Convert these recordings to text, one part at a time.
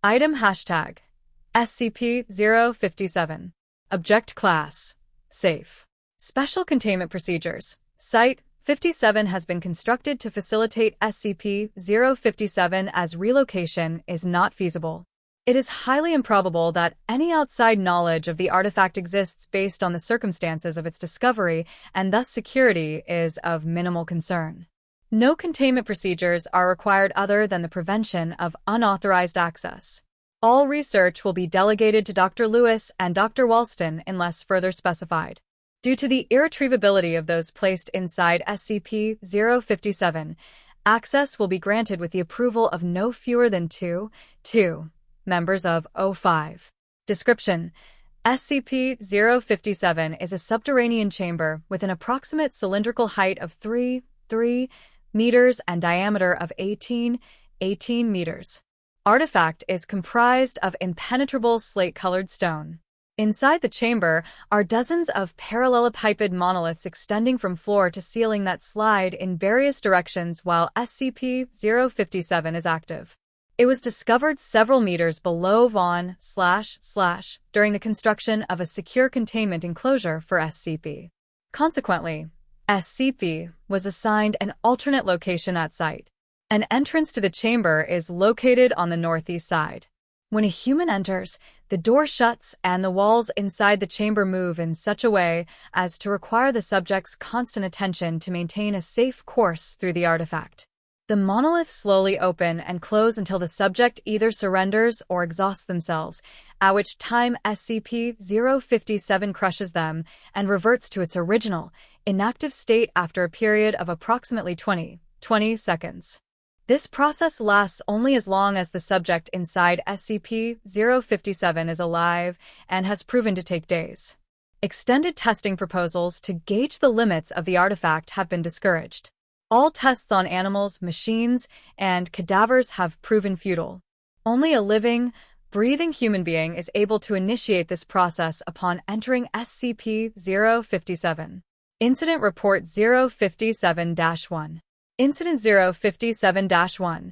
Item hashtag SCP-057. Object Class Safe. Special Containment Procedures. Site-57 has been constructed to facilitate SCP-057 as relocation is not feasible. It is highly improbable that any outside knowledge of the artifact exists based on the circumstances of its discovery, and thus security is of minimal concern. No containment procedures are required other than the prevention of unauthorized access. All research will be delegated to Dr. Lewis and Dr. Walston unless further specified. Due to the irretrievability of those placed inside SCP-057, access will be granted with the approval of no fewer than two members of O5. Description: SCP-057 is a subterranean chamber with an approximate cylindrical height of 3 meters and diameter of 18 meters. Artifact is comprised of impenetrable slate-colored stone. Inside the chamber are dozens of parallelepiped monoliths extending from floor to ceiling that slide in various directions while SCP-057 is active. It was discovered several meters below Vaughan / during the construction of a secure containment enclosure for SCP. Consequently, SCP was assigned an alternate location at site. An entrance to the chamber is located on the northeast side. When a human enters, the door shuts and the walls inside the chamber move in such a way as to require the subject's constant attention to maintain a safe course through the artifact. The monoliths slowly open and close until the subject either surrenders or exhausts themselves, at which time SCP-057 crushes them and reverts to its original, inactive state after a period of approximately 20 seconds. This process lasts only as long as the subject inside SCP-057 is alive and has proven to take days. Extended testing proposals to gauge the limits of the artifact have been discouraged. All tests on animals, machines, and cadavers have proven futile. Only a living, breathing human being is able to initiate this process upon entering SCP-057. Incident Report 057-1. Incident 057-1.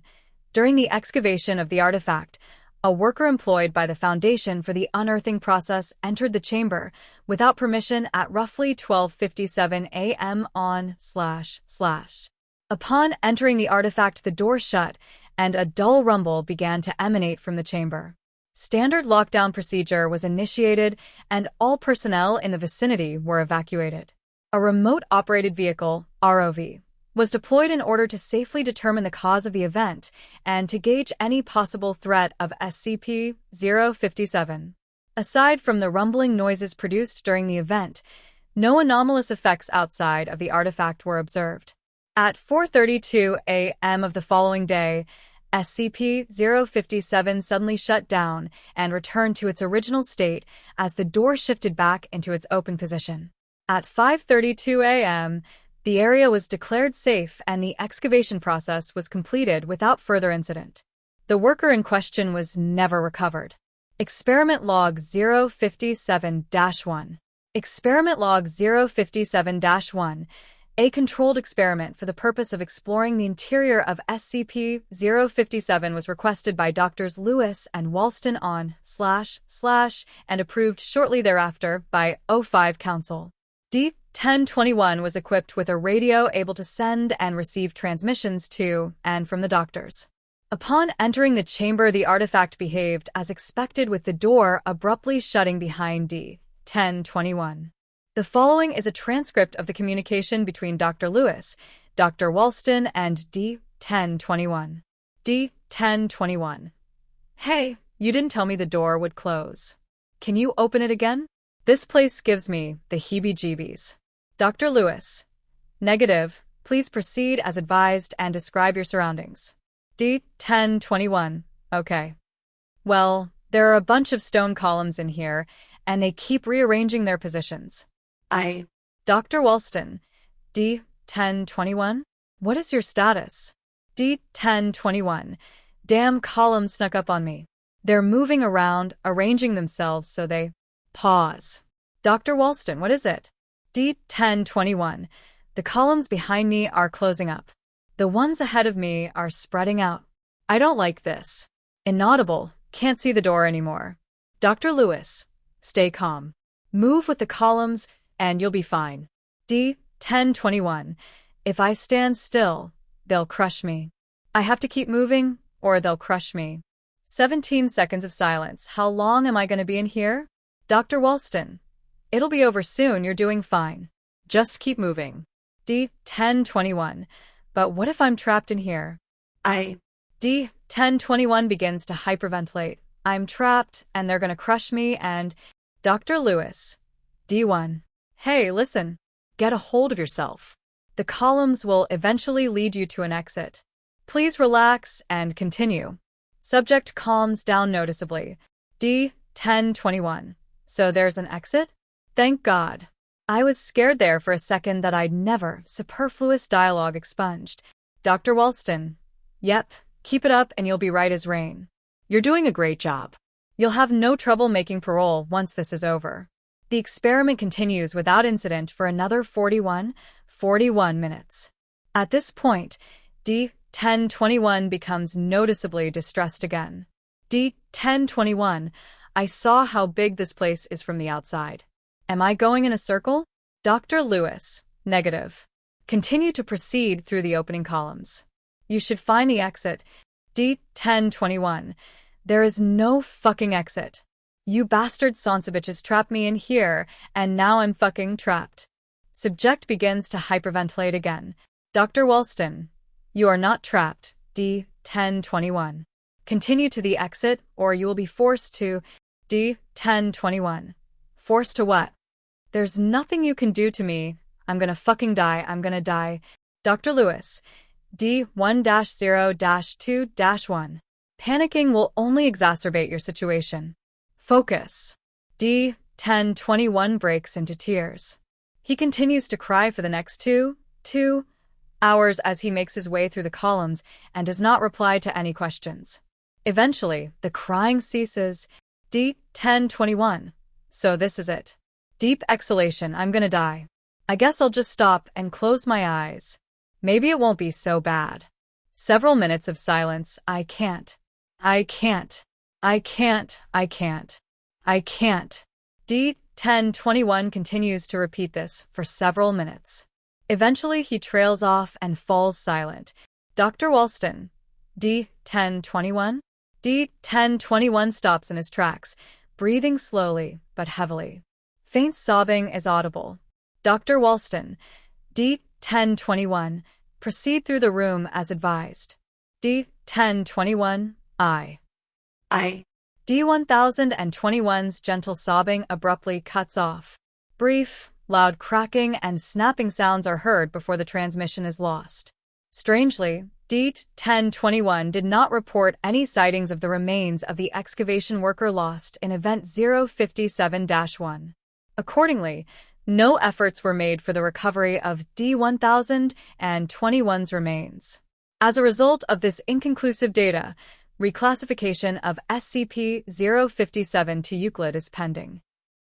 During the excavation of the artifact, a worker employed by the Foundation for the unearthing process entered the chamber without permission at roughly 12:57 a.m. on //. Upon entering the artifact, the door shut, and a dull rumble began to emanate from the chamber. Standard lockdown procedure was initiated, and all personnel in the vicinity were evacuated. A remote-operated vehicle, ROV, was deployed in order to safely determine the cause of the event and to gauge any possible threat of SCP-057. Aside from the rumbling noises produced during the event, no anomalous effects outside of the artifact were observed. At 4:32 a.m. of the following day, SCP-057 suddenly shut down and returned to its original state as the door shifted back into its open position. At 5:32 a.m., the area was declared safe and the excavation process was completed without further incident. The worker in question was never recovered. Experiment Log 057-1. Experiment Log 057-1. A controlled experiment for the purpose of exploring the interior of SCP-057 was requested by Drs. Lewis and Walston on / and approved shortly thereafter by O5 Council. D-1021 was equipped with a radio able to send and receive transmissions to and from the doctors. Upon entering the chamber, the artifact behaved as expected, with the door abruptly shutting behind D-1021. The following is a transcript of the communication between Dr. Lewis, Dr. Walston, and D-1021. D-1021. Hey, you didn't tell me the door would close. Can you open it again? This place gives me the heebie-jeebies. Dr. Lewis. Negative. Please proceed as advised and describe your surroundings. D-1021. Okay. Well, there are a bunch of stone columns in here, and they keep rearranging their positions. Dr. Walston. D-1021. What is your status? D-1021. Damn columns snuck up on me. They're moving around, arranging themselves so they... Pause. Dr. Walston, what is it? D-1021. The columns behind me are closing up. The ones ahead of me are spreading out. I don't like this. Inaudible. Can't see the door anymore. Dr. Lewis, stay calm. Move with the columns, and you'll be fine. D-1021. If I stand still, they'll crush me. I have to keep moving, or they'll crush me. 17 seconds of silence. How long am I going to be in here? Dr. Walston. It'll be over soon. You're doing fine. Just keep moving. D-1021. But what if I'm trapped in here? D-1021 begins to hyperventilate. I'm trapped, and they're going to crush me, and… Dr. Lewis. D1. Hey, listen. Get a hold of yourself. The columns will eventually lead you to an exit. Please relax and continue. Subject calms down noticeably. D-1021. So there's an exit? Thank God. I was scared there for a second that I'd never superfluous dialogue expunged. Dr. Walston. Yep, keep it up and you'll be right as rain. You're doing a great job. You'll have no trouble making parole once this is over. The experiment continues without incident for another 41 minutes. At this point, D-1021 becomes noticeably distressed again. D-1021, I saw how big this place is from the outside. Am I going in a circle? Dr. Lewis, negative. Continue to proceed through the opening columns. You should find the exit. D-1021. There is no fucking exit. You bastard sons of bitches trapped me in here, and now I'm fucking trapped. Subject begins to hyperventilate again. Dr. Walston. You are not trapped. D-1021. Continue to the exit, or you will be forced to… D-1021. Forced to what? There's nothing you can do to me. I'm gonna fucking die. I'm gonna die. Dr. Lewis. D-1-0-2-1. Panicking will only exacerbate your situation. Focus. D-1021 breaks into tears. He continues to cry for the next two hours as he makes his way through the columns and does not reply to any questions. Eventually, the crying ceases. D-1021. So this is it. Deep exhalation. I'm gonna die. I guess I'll just stop and close my eyes. Maybe it won't be so bad. Several minutes of silence. I can't. D-1021 continues to repeat this for several minutes. Eventually, he trails off and falls silent. Dr. Walston. D-1021? D-1021 stops in his tracks, breathing slowly but heavily. Faint sobbing is audible. Dr. Walston. D-1021. Proceed through the room as advised. D-1021. D-1021's gentle sobbing abruptly cuts off. Brief, loud cracking and snapping sounds are heard before the transmission is lost. Strangely, D-1021 did not report any sightings of the remains of the excavation worker lost in Event 057-1. Accordingly, no efforts were made for the recovery of D-1021's remains. As a result of this inconclusive data, reclassification of SCP-057 to Euclid is pending.